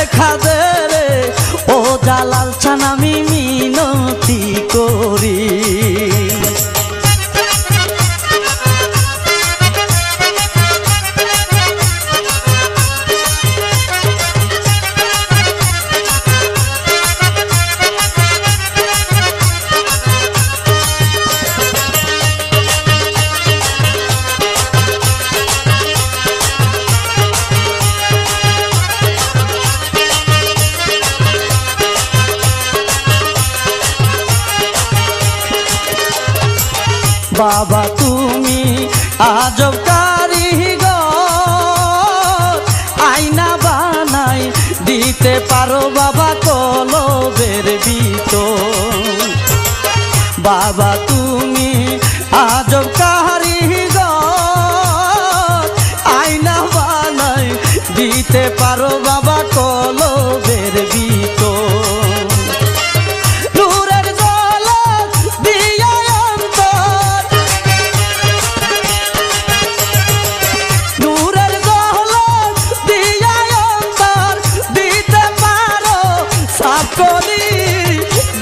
দেখা দে রে ও জালাল চান আমি মিনতি করি। বাবা তুমি আজব কারিগর, আয়না বানাই দিতে পারো বাবা কলবের ভিতর। বাবা তুমি আজব কারিগর, আয়না বানাই দিতে পারো বাবা কলবের ভিতর।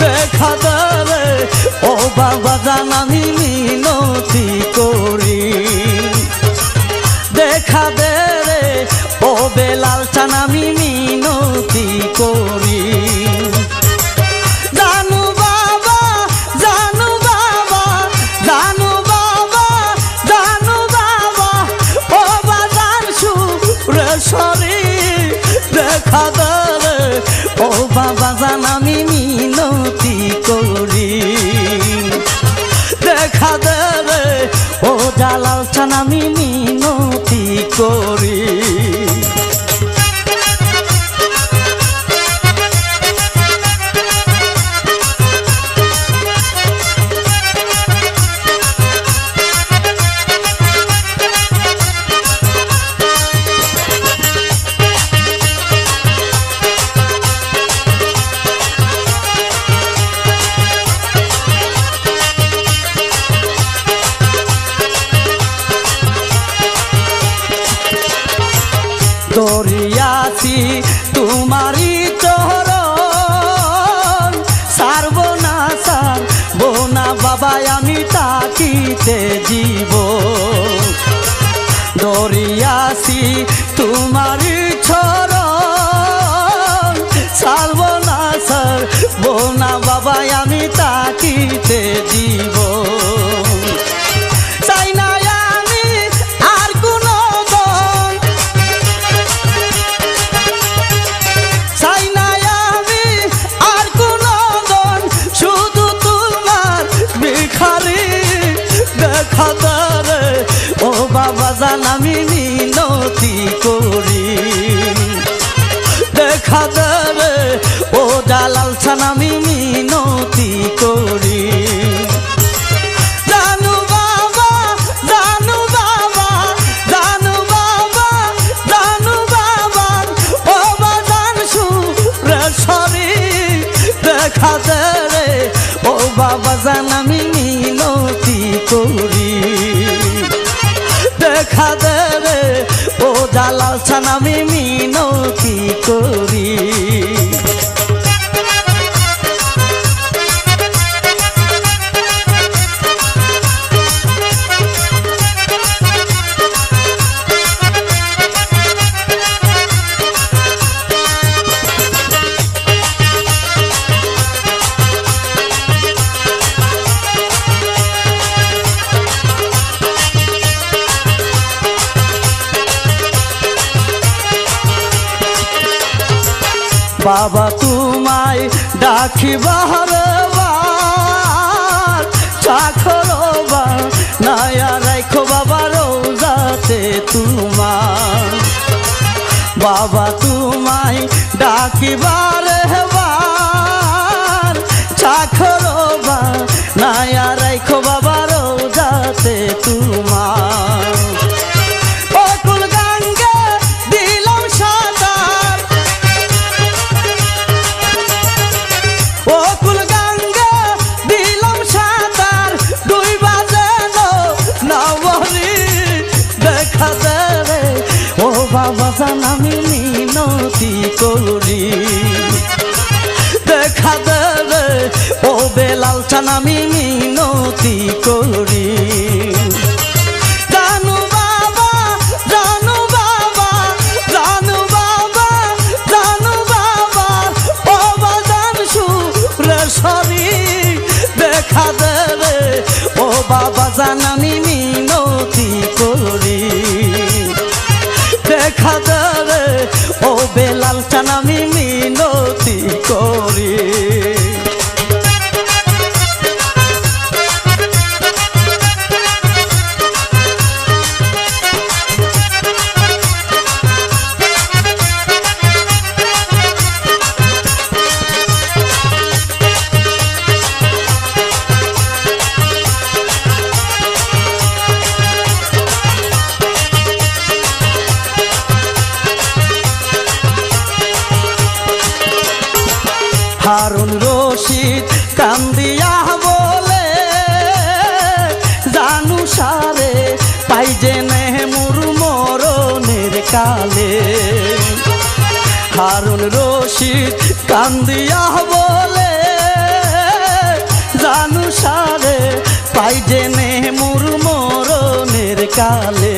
দেখা দে রে ও বাবা জান আমি মিনতি করি। দেখা দে রে ও বেলাল চান আমি মিনতি করি। জানু বাবা জানু বাবা জানু বাবা জানু বাবা ও বাজান সুরেশ্বরী। দেখা দে রে ও বাবা জান আমি মিনতি করি। দেখা দে রে ও জালাল চান আমি মিনতি করি। দরিয়াছি তোমারি চরণ, সারবো না সারবো না বাবা আমি তাকিতে জীব। দরিয়াছি তোমারি চরণ, সারবো না সারবো না বাবা আমি তাকিতে জীব। দেখা দে রে ও বাবা জান আমি মিনতি করি। দেখা দে রে ও জালাল চান আমি মিনতি করি। জানু বাবা জানু বাবা জানু বাবা জানু বাবা ও বাজান সুরেশ্বরী। দেখা দে রে ও বাবা জান আমি মিনতি করি। দেখা দে রে ও জালাল চান আমি মিনতি করি। বাবা তোমায় ডাকি বারবার, চাখরবা নায়া রাখো বাবা রোজাতে তোমার। বাবা তোমায় ডাকি বারবার, চাখরবা নায়া রাখো বাবা রোজাতে তোমার। বাবা জান আমি মিনতি করি। আমি মিনতি করি। জানু বাবা জানু বাবা জানু বাবা জানু বাবা ও বাজান সুরেশ্বরী দেখা দেবে ও বাবা জান আমি মিনতি করি। দেখা দেবে ও বেলাল চান আমি মিনতি করি। হারুন রশিদ কান্দিয়া বলে জানু সারে পাই জেনে মোর মরণের কালে। হারুন রশিদ কান্দিয়া বলে জানু সারে পাই জেনে মোর মরণের কালে।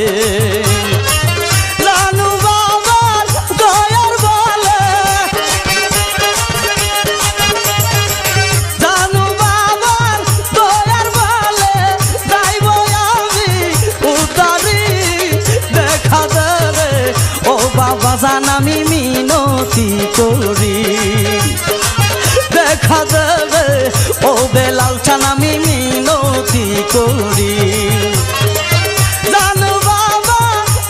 বাজান আমি মিনতি করি। দেখা দেবে ও বেলাল চান আমি মিনতি করি। জানু বাবা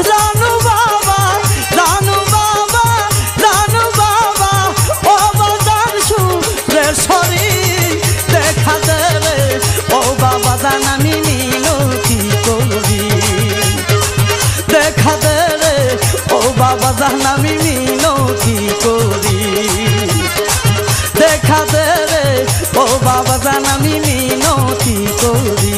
জানু বাবা জানু বাবা জানু বাবা ও বাজান সুরেশ্বরী দেখা দেবে ও বাবা জান আমি মিনতি করি। দেখা দেবে ও বাবা জান আমি মিনতি করি। দেখা দেবে ও বাবা জান আমি মিনতি করি।